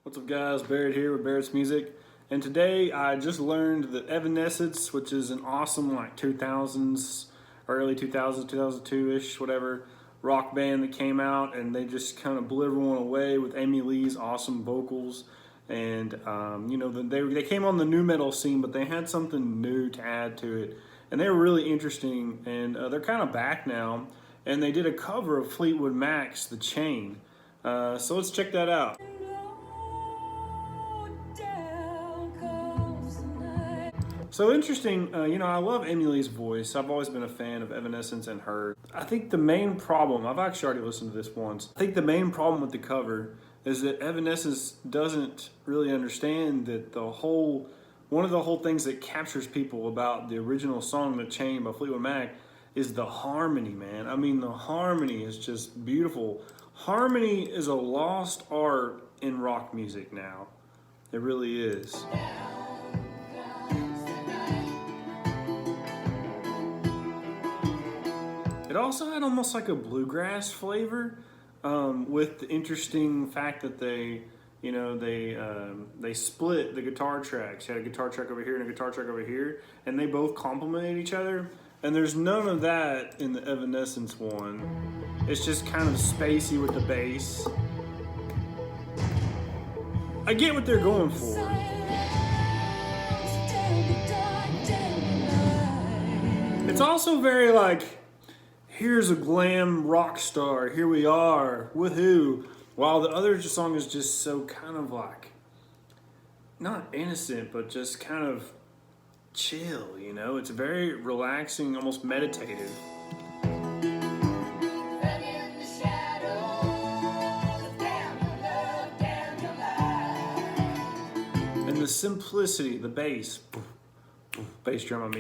What's up, guys? Barrett here with Barrett's Music, and today I just learned that Evanescence, which is an awesome 2000s, early 2000s, 2002-ish, whatever, rock band that came out, and they just kind of blew everyone away with Amy Lee's awesome vocals. And they came on the new metal scene, but they had something new to add to it, and they were really interesting. And they're kind of back now, and they did a cover of Fleetwood Mac's "The Chain." So let's check that out. So interesting, I love Amy Lee's voice. I've always been a fan of Evanescence and her. I think the main problem, I've actually already listened to this once, I think the main problem with the cover is that Evanescence doesn't really understand that one of the whole things that captures people about the original song, "The Chain" by Fleetwood Mac, is the harmony, man. I mean, the harmony is just beautiful. Harmony is a lost art in rock music now. It really is. It also had almost like a bluegrass flavor, with the interesting fact that they split the guitar tracks. You had a guitar track over here and a guitar track over here, and they both complemented each other. And there's none of that in the Evanescence one. It's just kind of spacey with the bass. I get what they're going for. It's also very here's a glam rock star, here we are, woohoo. While the other song is just so kind of not innocent, but just kind of chill, It's very relaxing, almost meditative. And the simplicity, the bass drum,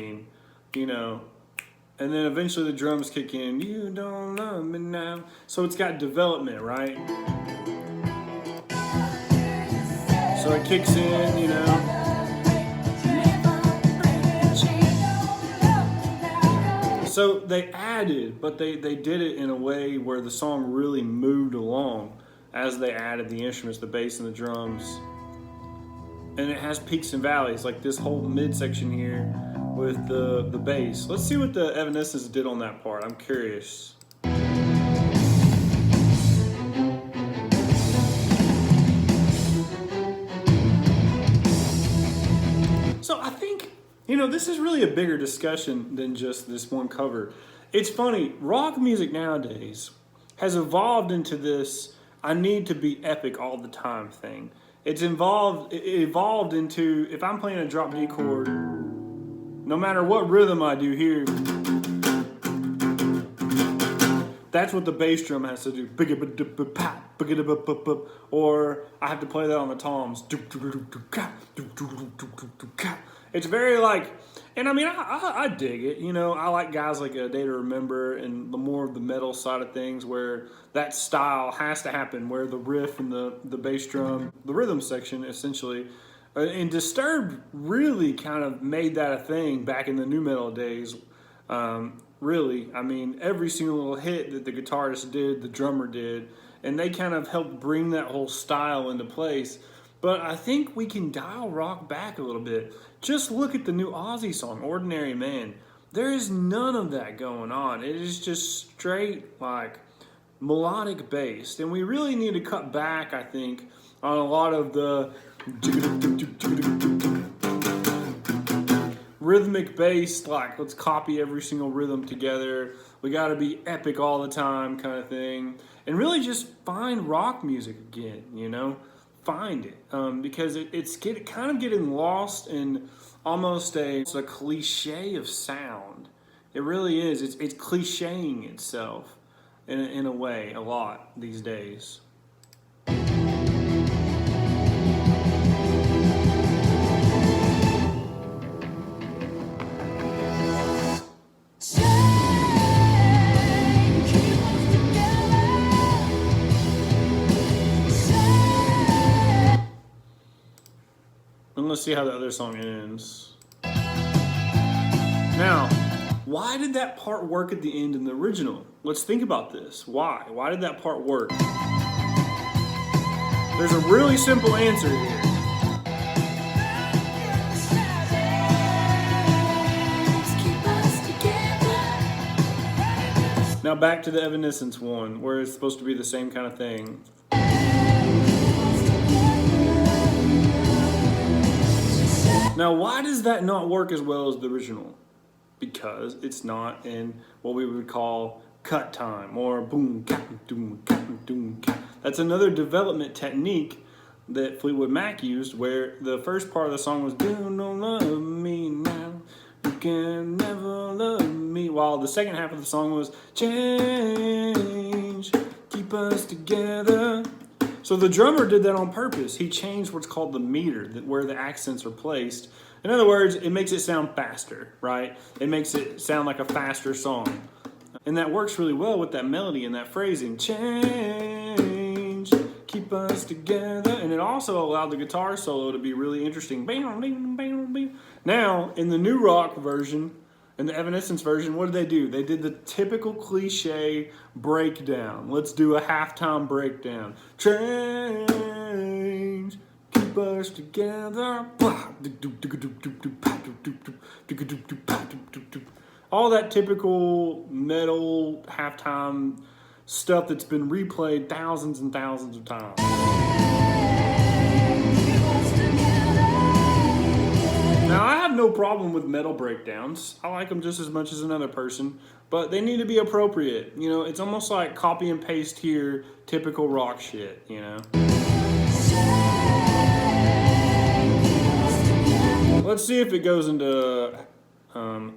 and then eventually the drums kick in. You don't love me now. So it's got development, right? So it kicks in, So they added, but they did it in a way where the song really moved along as they added the instruments, the bass and the drums. And it has peaks and valleys, like this whole midsection here with the bass. Let's see what the Evanescence did on that part. I'm curious. So I think, this is really a bigger discussion than just this one cover. It's funny, rock music nowadays has evolved into this I need to be epic all the time thing. It evolved into, if I'm playing a drop D chord, no matter what rhythm I do here, that's what the bass drum has to do. Or I have to play that on the toms. It's very and I dig it. I like guys like A Day to Remember and the more of the metal side of things where that style has to happen, where the riff and the bass drum, the rhythm section essentially. And Disturbed really kind of made that a thing back in the nu metal days. Really, every single little hit that the guitarist did, the drummer did, and they kind of helped bring that whole style into place. But I think we can dial rock back a little bit. Just look at the new Ozzy song, "Ordinary Man." There is none of that going on. It is just straight melodic based, and we really need to cut back, I think, on a lot of the rhythmic bass, let's copy every single rhythm together. We got to be epic all the time kind of thing. And really just find rock music again, Find it. Because it's kind of getting lost in almost it's a cliche of sound. It really is. It's clichéing itself in a way a lot these days. And let's see how the other song ends. Now, why did that part work at the end in the original? Let's think about this. Why? Why did that part work? There's a really simple answer here. Now back to the Evanescence one, where it's supposed to be the same kind of thing. Now, why does that not work as well as the original? Because it's not in what we would call cut time or boom, cat, doom, cat, doom, cat. That's another development technique that Fleetwood Mac used, where the first part of the song was "You don't love me now, you can never love me," while the second half of the song was "Change, keep us together." So the drummer did that on purpose. He changed what's called the meter, where the accents are placed. In other words, it makes it sound faster, right? It makes it sound like a faster song. And that works really well with that melody and that phrasing. Change, keep us together. And it also allowed the guitar solo to be really interesting. Now, in the new rock version, in the Evanescence version, what did they do? They did the typical cliche breakdown. Let's do a halftime breakdown. Change, keep us together. All that typical metal halftime stuff that's been replayed thousands and thousands of times. Now, I have no problem with metal breakdowns. I like them just as much as another person, but they need to be appropriate. You know, it's almost like copy and paste here, typical rock shit, you know? Let's see if it goes into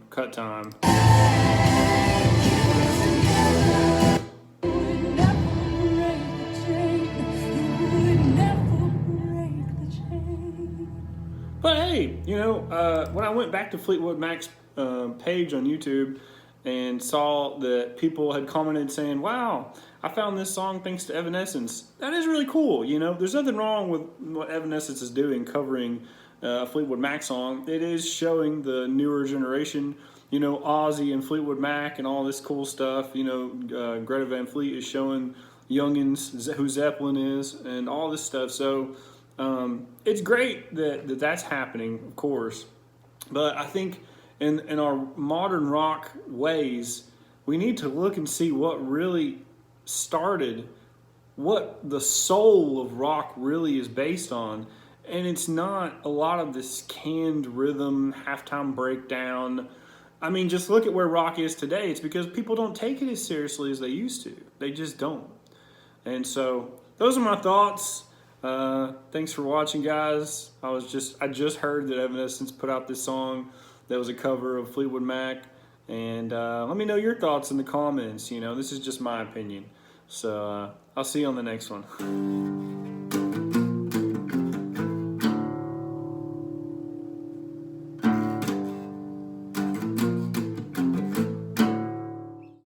cut time. But hey, you know, when I went back to Fleetwood Mac's page on YouTube and saw that people had commented saying, "Wow, I found this song thanks to Evanescence," that is really cool. You know, there's nothing wrong with what Evanescence is doing, covering a Fleetwood Mac song. It is showing the newer generation, you know, Ozzy and Fleetwood Mac and all this cool stuff. You know, Greta Van Fleet is showing youngins who Zeppelin is and all this stuff. So it's great that that's happening, of course. But I think in our modern rock ways, we need to look and see what really started, what the soul of rock really is based on. And it's not a lot of this canned rhythm, halftime breakdown. I mean, just look at where rock is today. It's because people don't take it as seriously as they used to. They just don't. And so those are my thoughts. Thanks for watching, guys. I just heard that Evanescence put out this song that was a cover of Fleetwood Mac. And let me know your thoughts in the comments. You know, this is just my opinion. So I'll see you on the next one.